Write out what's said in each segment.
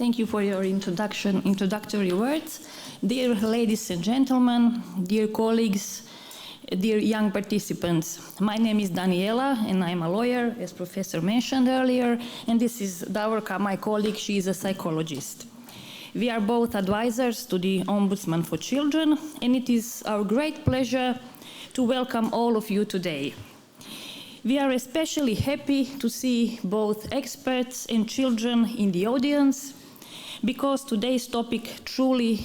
Thank you for your introductory words. Dear ladies and gentlemen, dear colleagues, dear young participants, my name is Daniela and I'm a lawyer, as Professor mentioned earlier, and this is Davorka, my colleague. She is a psychologist. We are both advisors to the Ombudsman for Children, and it is our great pleasure to welcome all of you today. We are especially happy to see both experts and children in the audience, because today's topic truly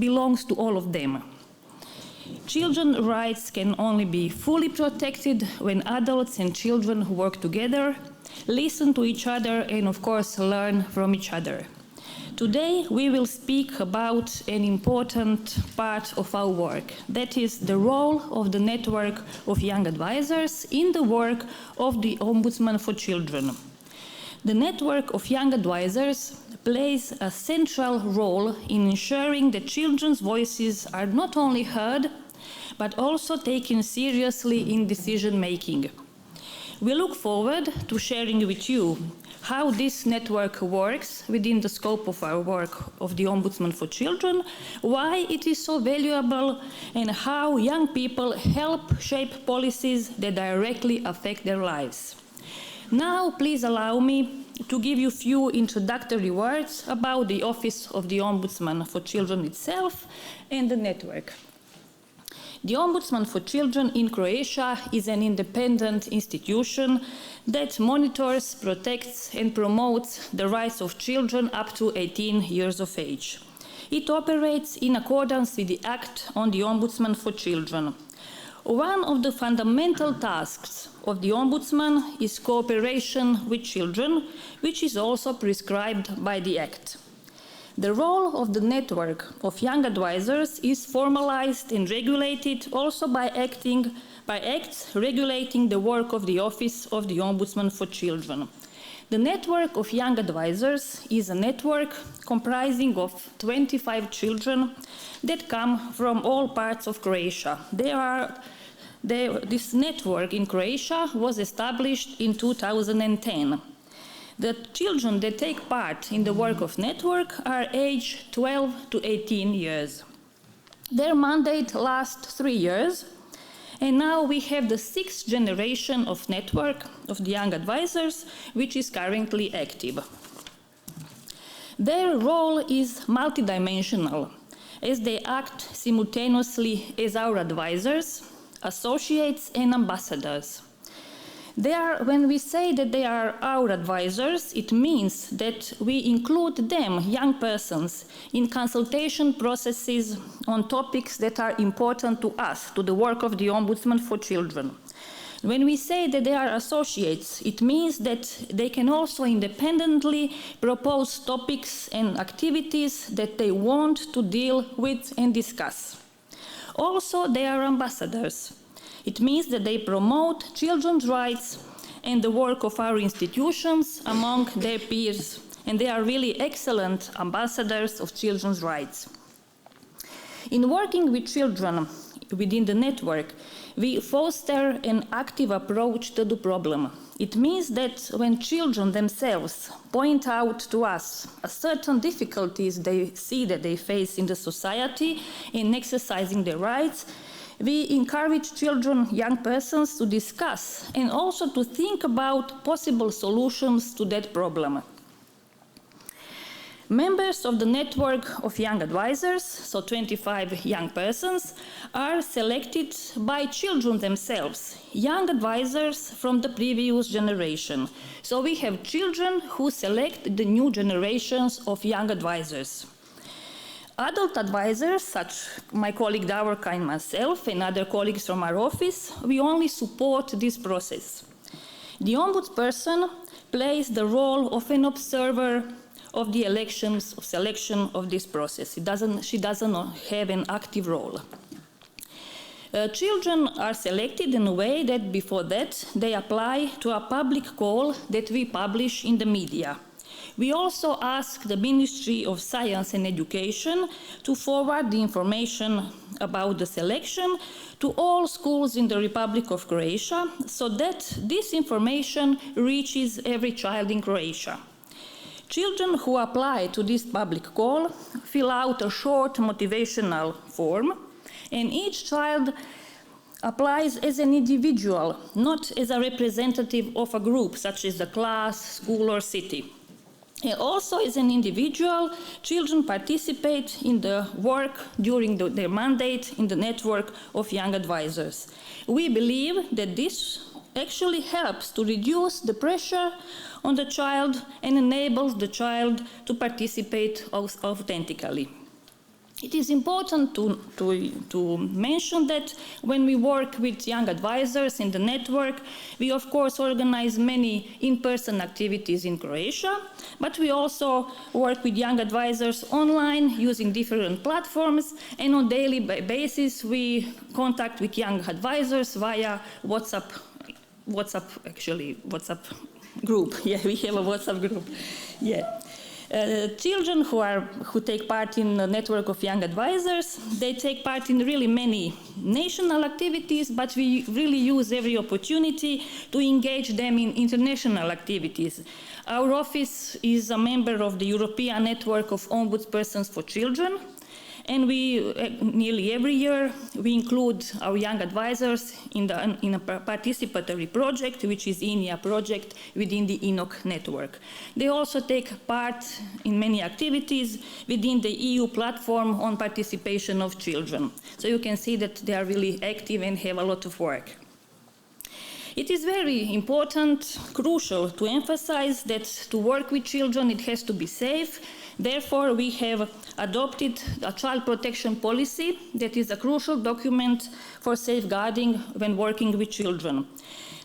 belongs to all of them. Children's rights can only be fully protected when adults and children work together, listen to each other, and of course learn from each other. Today we will speak about an important part of our work, that is the role of the network of young advisors in the work of the Ombudsman for Children. The network of young advisors plays a central role in ensuring that children's voices are not only heard, but also taken seriously in decision-making. We look forward to sharing with you how this network works within the scope of our work of the Ombudsman for Children, why it is so valuable, and how young people help shape policies that directly affect their lives. Now, please allow me to give you a few introductory words about the Office of the Ombudsman for Children itself and the network. The Ombudsman for Children in Croatia is an independent institution that monitors, protects, and promotes the rights of children up to 18 years of age. It operates in accordance with the Act on the Ombudsman for Children. One of the fundamental tasks of the Ombudsman is cooperation with children, which is also prescribed by the Act. The role of the network of young advisors is formalized and regulated also by acts regulating the work of the Office of the Ombudsman for Children. The network of young advisors is a network comprising of 25 children that come from all parts of Croatia. This network in Croatia was established in 2010. The children that take part in the work of network are aged 12 to 18 years. Their mandate lasts 3 years, and now we have the 6th generation of network of the young advisors, which is currently active. Their role is multidimensional, as they act simultaneously as our advisors, associates, and ambassadors. When we say that they are our advisors, it means that we include them, young persons, in consultation processes on topics that are important to us, to the work of the Ombudsman for Children. When we say that they are associates, it means that they can also independently propose topics and activities that they want to deal with and discuss. Also, they are ambassadors. It means that they promote children's rights and the work of our institutions among their peers, and they are really excellent ambassadors of children's rights. In working with children within the network, we foster an active approach to the problem. It means that when children themselves point out to us certain difficulties they see that they face in the society in exercising their rights, we encourage children, young persons, to discuss and also to think about possible solutions to that problem. Members of the network of young advisors, so 25 young persons, are selected by children themselves, young advisors from the previous generation. So we have children who select the new generations of young advisors. Adult advisors, such my colleague Davorka and myself and other colleagues from our office, we only support this process. The ombudsperson plays the role of an observer of the selection of this process. She doesn't have an active role. Children are selected in a way that before that they apply to a public call that we publish in the media. We also ask the Ministry of Science and Education to forward the information about the selection to all schools in the Republic of Croatia, so that this information reaches every child in Croatia. Children who apply to this public call fill out a short motivational form, and each child applies as an individual, not as a representative of a group, such as the class, school, or city. And also, as an individual, children participate in the work during their mandate in the network of young advisors. We believe that this actually helps to reduce the pressure on the child and enables the child to participate authentically. It is important to mention that when we work with young advisors in the network, we of course organize many in-person activities in Croatia, but we also work with young advisors online using different platforms, and on a daily basis we contact with young advisors via WhatsApp group. Yeah, we have a WhatsApp group. Yeah. Children who take part in the network of young advisors, they take part in really many national activities, but we really use every opportunity to engage them in international activities. Our office is a member of the European Network of Ombudspersons for Children, and we, nearly every year, we include our young advisors in a participatory project, which is INIA project within the ENOC network. They also take part in many activities within the EU platform on participation of children. So you can see that they are really active and have a lot of work. It is very important, crucial to emphasize that to work with children, it has to be safe. Therefore, we have adopted a child protection policy that is a crucial document for safeguarding when working with children.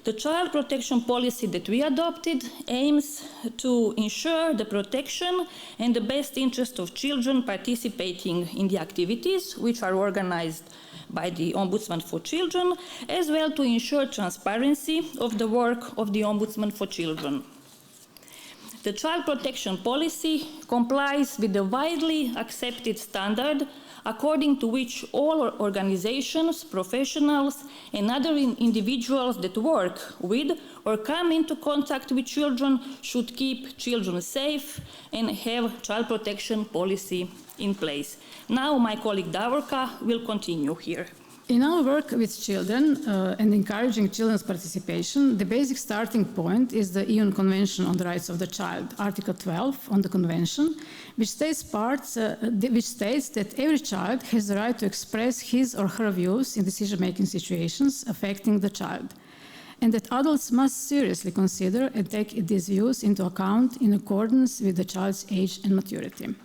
The child protection policy that we adopted aims to ensure the protection and the best interest of children participating in the activities which are organized by the Ombudsman for Children, as well to ensure transparency of the work of the Ombudsman for Children. The child protection policy complies with the widely accepted standard according to which all organizations, professionals, and other individuals that work with or come into contact with children should keep children safe and have child protection policy in place. Now my colleague Davorka will continue here. In our work with children and encouraging children's participation, the basic starting point is the EU Convention on the Rights of the Child, Article 12 on the Convention, which states that every child has the right to express his or her views in decision-making situations affecting the child, and that adults must seriously consider and take these views into account in accordance with the child's age and maturity.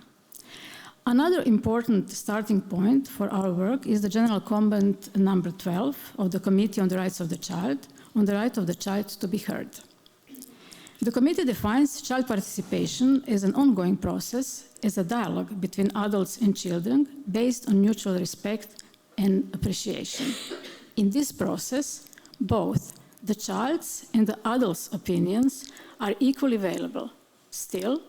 Another important starting point for our work is the General Comment number 12 of the Committee on the Rights of the Child, on the right of the child to be heard. The committee defines child participation as an ongoing process, as a dialogue between adults and children based on mutual respect and appreciation. In this process, both the child's and the adult's opinions are equally valuable. Still,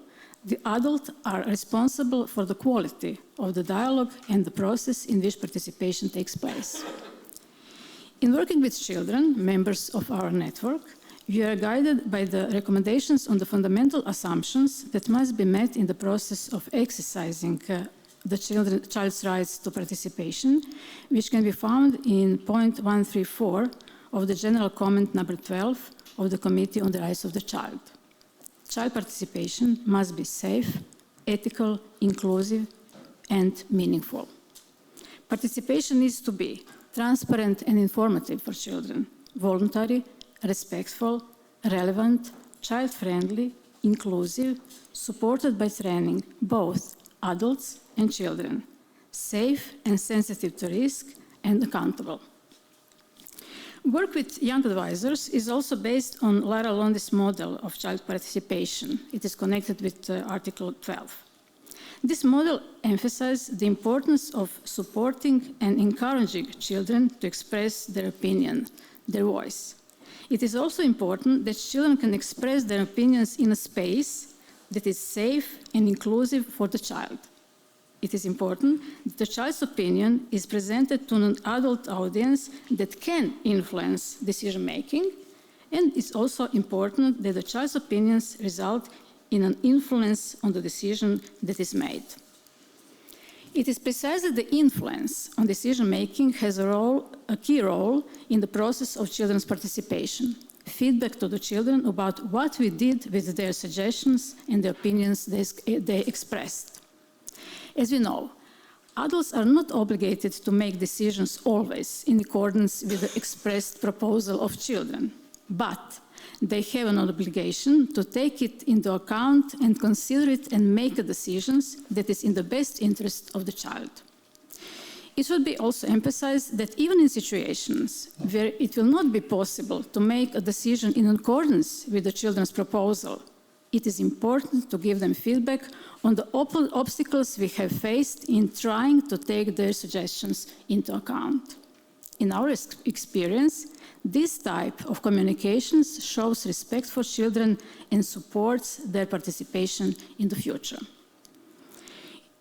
the adults are responsible for the quality of the dialogue and the process in which participation takes place. In working with children, members of our network, we are guided by the recommendations on the fundamental assumptions that must be met in the process of exercising the child's rights to participation, which can be found in point 134 of the General Comment number 12 of the Committee on the Rights of the Child. Child participation must be safe, ethical, inclusive, and meaningful. Participation needs to be transparent and informative for children, voluntary, respectful, relevant, child-friendly, inclusive, supported by training, both adults and children, safe and sensitive to risk, and accountable. Work with young advisors is also based on Lara Londi's model of child participation. It is connected with Article 12. This model emphasizes the importance of supporting and encouraging children to express their opinion, their voice. It is also important that children can express their opinions in a space that is safe and inclusive for the child. It is important that the child's opinion is presented to an adult audience that can influence decision-making, and it's also important that the child's opinions result in an influence on the decision that is made. It is precisely the influence on decision-making has a key role in the process of children's participation. Feedback to the children about what we did with their suggestions and the opinions they expressed. As we know, adults are not obligated to make decisions always in accordance with the expressed proposal of children, but they have an obligation to take it into account and consider it and make a decision that is in the best interest of the child. It should be also emphasized that even in situations where it will not be possible to make a decision in accordance with the children's proposal, it is important to give them feedback on the obstacles we have faced in trying to take their suggestions into account. In our experience, this type of communications shows respect for children and supports their participation in the future.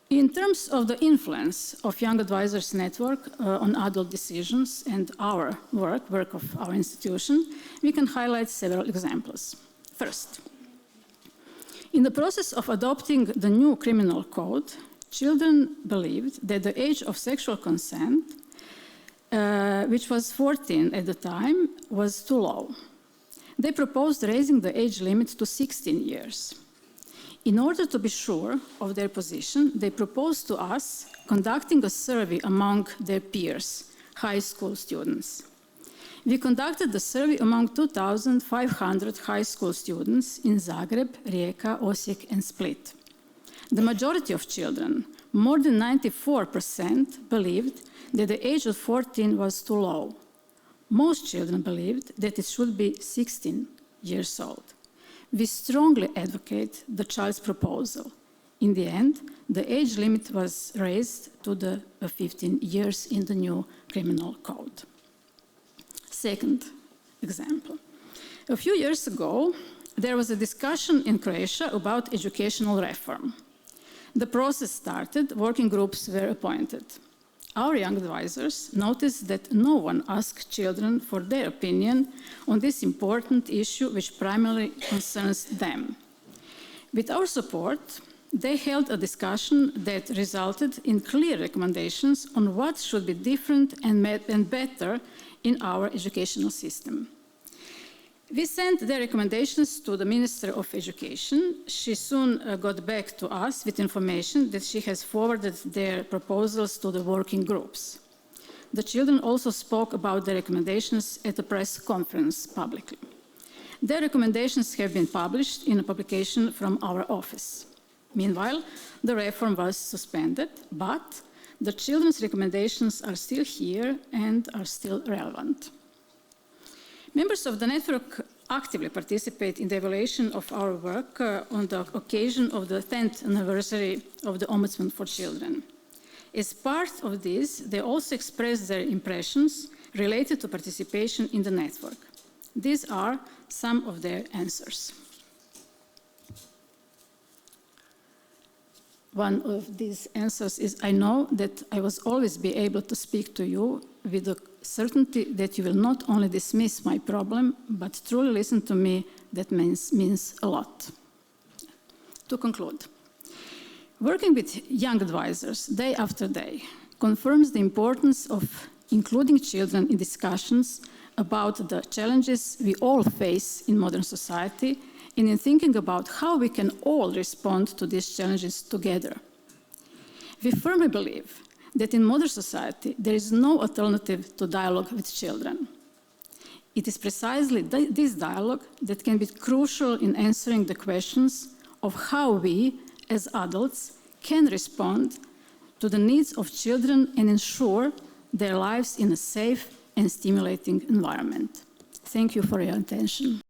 In terms of the influence of Young Advisors Network on adult decisions and our work of our institution, we can highlight several examples. First, in the process of adopting the new criminal code, children believed that the age of sexual consent, which was 14 at the time, was too low. They proposed raising the age limit to 16 years. In order to be sure of their position, they proposed to us conducting a survey among their peers, high school students. We conducted the survey among 2,500 high school students in Zagreb, Rijeka, Osijek, and Split. The majority of children, more than 94%, believed that the age of 14 was too low. Most children believed that it should be 16 years old. We strongly advocate the child's proposal. In the end, the age limit was raised to the 15 years in the new criminal code. Second example. A few years ago, there was a discussion in Croatia about educational reform. The process started, working groups were appointed. Our young advisors noticed that no one asked children for their opinion on this important issue which primarily concerns them. With our support, they held a discussion that resulted in clear recommendations on what should be different and better in our educational system. We sent their recommendations to the Minister of Education. She soon got back to us with information that she has forwarded their proposals to the working groups. The children also spoke about their recommendations at a press conference publicly. Their recommendations have been published in a publication from our office. Meanwhile, the reform was suspended, but the children's recommendations are still here and are still relevant. Members of the network actively participate in the evaluation of our work on the occasion of the 10th anniversary of the Ombudsman for Children. As part of this, they also express their impressions related to participation in the network. These are some of their answers. One of these answers is, I know that I will always be able to speak to you with the certainty that you will not only dismiss my problem, but truly listen to me. That means a lot. To conclude, working with young advisors day after day confirms the importance of including children in discussions about the challenges we all face in modern society and in thinking about how we can all respond to these challenges together. We firmly believe that in modern society there is no alternative to dialogue with children. It is precisely this dialogue that can be crucial in answering the questions of how we, as adults, can respond to the needs of children and ensure their lives in a safe and stimulating environment. Thank you for your attention.